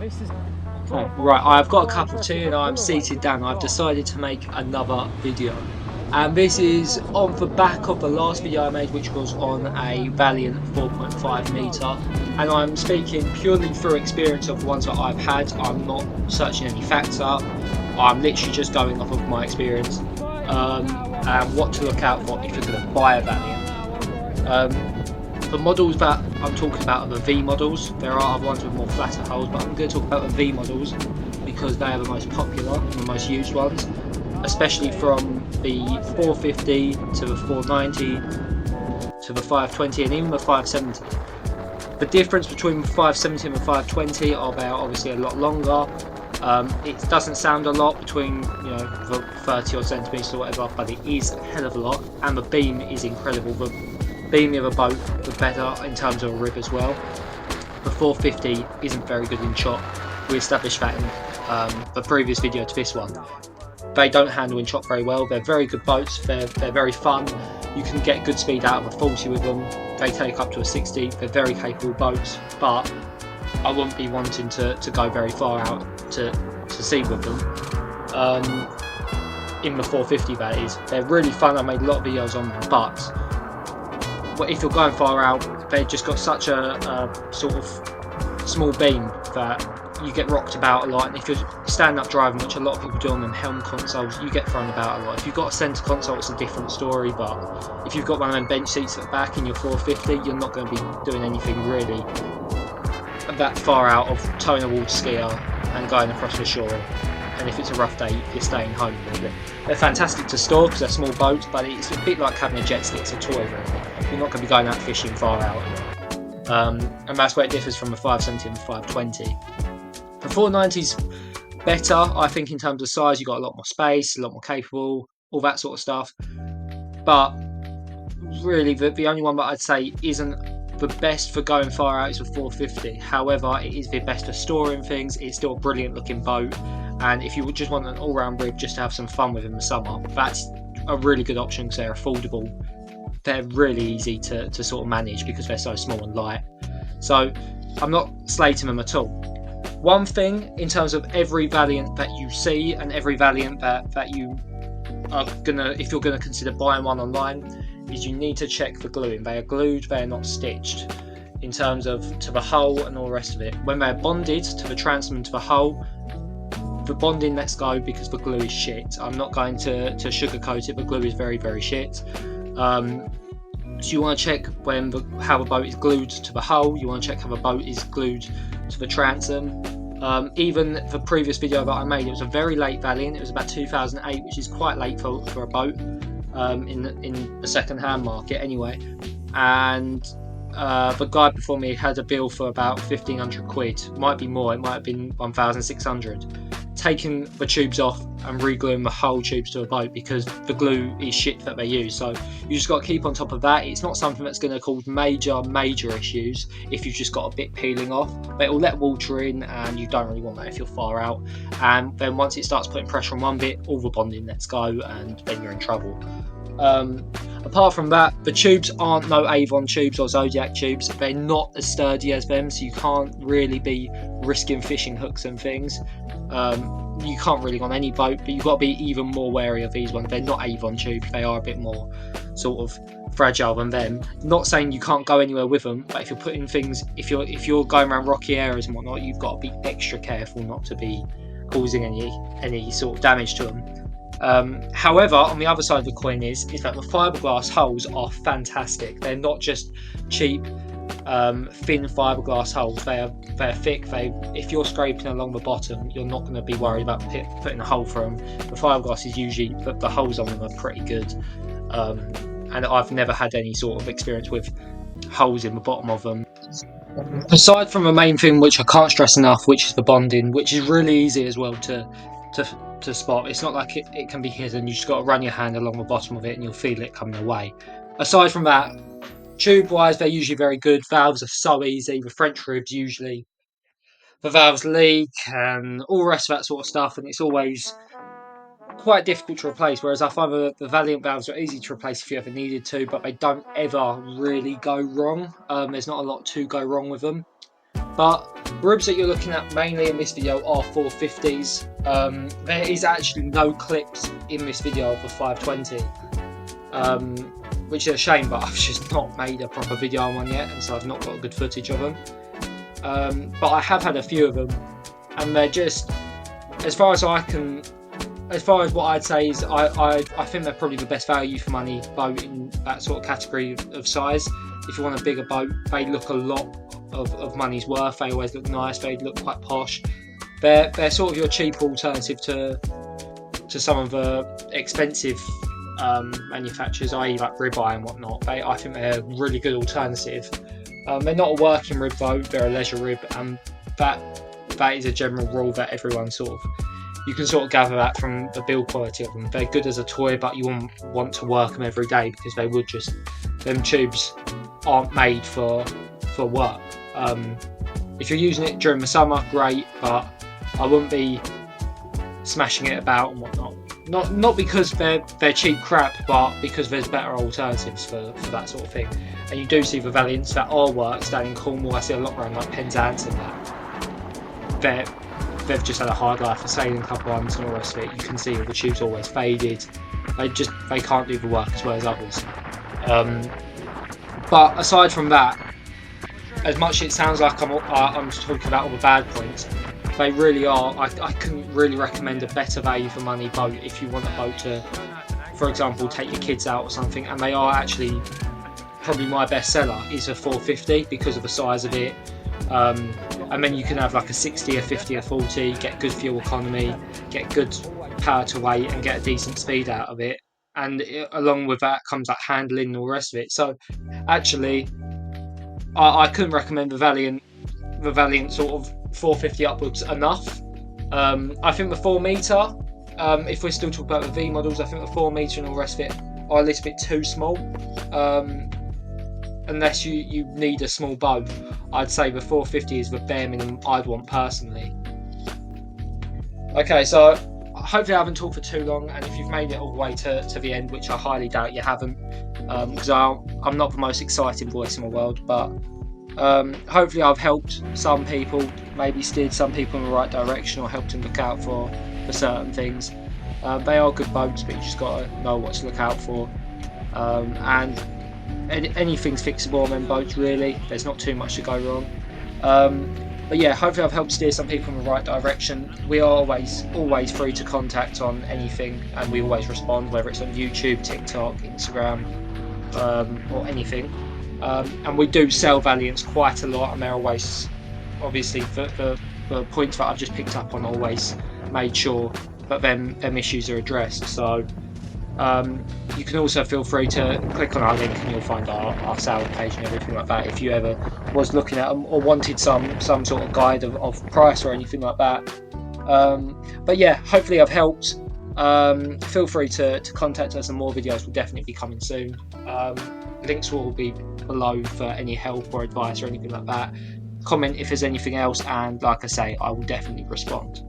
Okay, right, I've got a cup of tea and I'm seated down. I've decided to make another video. And this is on the back of the last video I made, which was on a Valiant 4.5 meter. And I'm speaking purely through experience of the ones that I've had. I'm not searching any facts up. I'm literally just going off of my experience. And what to look out for if you're going to buy a Valiant. The models that I'm talking about are the V models. There are other ones with more flatter hulls, but I'm going to talk about the V models because they are the most popular and the most used ones, especially from the 450 to the 490 to the 520 and even the 570. The difference between the 570 and the 520 are they are obviously a lot longer. It doesn't sound a lot between the 30 odd centimeters or whatever, but it is a hell of a lot, and the beam is incredible. The beam of a boat, the better in terms of a rib as well. The 450 isn't very good in chop. We established that in the previous video to this one. They don't handle in chop very well. They're very good boats. They're very fun. You can get good speed out of a 40 with them. They take up to a 60. They're very capable boats, but I wouldn't be wanting to go very far out to sea with them. In the 450, that is. They're really fun. I made a lot of videos on them, but if you're going far out, they've just got such a sort of small beam that you get rocked about a lot. And if you're standing up driving, which a lot of people do on them helm consoles, you get thrown about a lot. If you've got a centre console, it's a different story, but if you've got one of them bench seats at the back in your 450, you're not going to be doing anything really that far out of towing a water skier and going across the shore. And if it's a rough day, you're staying home really. They're fantastic to store because they're small boats, but it's a bit like having a jet ski. It's a toy really. You're not going to be going out fishing far out. And that's where it differs from the 570 and the 520. The 490's better, I think, in terms of size. You've got a lot more space, a lot more capable, all that sort of stuff. But really, the only one that I'd say isn't the best for going far out is the 450. However, it is the best for storing things. It's still a brilliant looking boat. And if you just want an all-round rib just to have some fun with in the summer, that's a really good option because they're affordable. They're really easy to sort of manage because they're so small and light. So I'm not slating them at all. One thing in terms of every Valiant that you see and every Valiant that you are gonna, if you're gonna consider buying one online, is you need to check the gluing. They are glued, they are not stitched. In terms of to the hull and all the rest of it. When they're bonded to the transom and to the hull, the bonding lets go because the glue is shit. I'm not going to sugarcoat it, the glue is very, very shit. So you want to check how the boat is glued to the hull. You want to check how the boat is glued to the transom. Even the previous video that I made, it was a very late Valiant. It was about 2008, which is quite late for a boat in the second-hand market anyway. And the guy before me had a bill for about 1,500 quid. Might be more. It might have been 1,600. Taking the tubes off and re-gluing the whole tubes to a boat because the glue is shit that they use. So you just got to keep on top of that. It's not something that's going to cause major issues if you've just got a bit peeling off, but it will let water in and you don't really want that if you're far out. And then once it starts putting pressure on one bit, all the bonding lets go and then you're in trouble. Apart from that, the tubes aren't no Avon tubes or Zodiac tubes. They're not as sturdy as them, so you can't really be risking fishing hooks and things. You can't really on any boat, but you've got to be even more wary of these ones. They're not Avon tubes. They are a bit more sort of fragile than them. Not saying you can't go anywhere with them, but if you're putting things, if you're going around rocky areas and whatnot, you've got to be extra careful not to be causing any sort of damage to them. However, on the other side of the coin is that the fiberglass hulls are fantastic. They're not just cheap, thin fiberglass hulls. They're thick. If you're scraping along the bottom, you're not going to be worried about putting a hole through them. The fiberglass is usually the holes on them are pretty good, and I've never had any sort of experience with holes in the bottom of them. Aside from the main thing, which I can't stress enough, which is the bonding, which is really easy as well to spot. It's not like it can be hidden. You just got to run your hand along the bottom of it and you'll feel it coming away. Aside from that, tube wise, they're usually very good. Valves are so easy. The French ribs usually, the valves leak and all the rest of that sort of stuff, and it's always quite difficult to replace. Whereas I find the Valiant valves are easy to replace if you ever needed to, but they don't ever really go wrong. There's not a lot to go wrong with them. But ribs that you're looking at mainly in this video are 450s. There is actually no clips in this video of the 520, which is a shame, but I've just not made a proper video on one yet, and so I've not got good footage of them. But I have had a few of them, and they're just, as far as what I'd say is, I think they're probably the best value for money boat in that sort of category of size. If you want a bigger boat, they look a lot of money's worth. They always look nice. They look quite posh. They're sort of your cheaper alternative to some of the expensive manufacturers, i.e. like ribeye and whatnot. I think they're a really good alternative. They're not a working rib boat, they're a leisure rib, and that is a general rule that everyone you can sort of gather that from the build quality of them. They're good as a toy, but you wouldn't want to work them every day, because them tubes aren't made for work. If you're using it during the summer, great, but I wouldn't be smashing it about and whatnot. Not because they're cheap crap, but because there's better alternatives for that sort of thing. And you do see the Valiants that are works down in Cornwall. I see a lot around like Penzance and that. They've just had a hard life for sailing Club ones and all the rest of it. You can see the tube's always faded. They can't do the work as well as others. But aside from that, as much as it sounds like I'm talking about all the bad points, they really are. I couldn't really recommend a better value for money boat if you want a boat to, for example, take your kids out or something. And they are actually probably my best seller is a 450 because of the size of it. And then you can have like a 60, a 50, a 40, get good fuel economy, get good power to weight, and get a decent speed out of it. And along with that comes like handling and all the rest of it. So actually, I couldn't recommend the Valiant sort of 450 upwards enough. I think the 4 meter, if we're still talking about the V models, I think the 4 meter and all the rest of it are a little bit too small. Unless you need a small boat, I'd say the 450 is the bare minimum I'd want personally. Okay, so hopefully I haven't talked for too long, and if you've made it all the way to the end, which I highly doubt you haven't, because I'm not the most exciting voice in the world, but hopefully I've helped some people, maybe steered some people in the right direction, or helped them look out for certain things. They are good boats, but you just got to know what to look out for, and anything's fixable on them boats really. There's not too much to go wrong. But yeah, hopefully I've helped steer some people in the right direction. We are always free to contact on anything, and we always respond, whether it's on YouTube, TikTok, Instagram, or anything. And we do sell Valiants quite a lot, and they're always, obviously, the points that I've just picked up on, always made sure that them issues are addressed. So you can also feel free to click on our link and you'll find our sales page and everything like that if you ever was looking at them or wanted some sort of guide of price or anything like that. But yeah, hopefully I've helped. Feel free to contact us, and more videos will definitely be coming soon. Links will be below for any help or advice or anything like that. Comment if there's anything else, and like I say, I will definitely respond.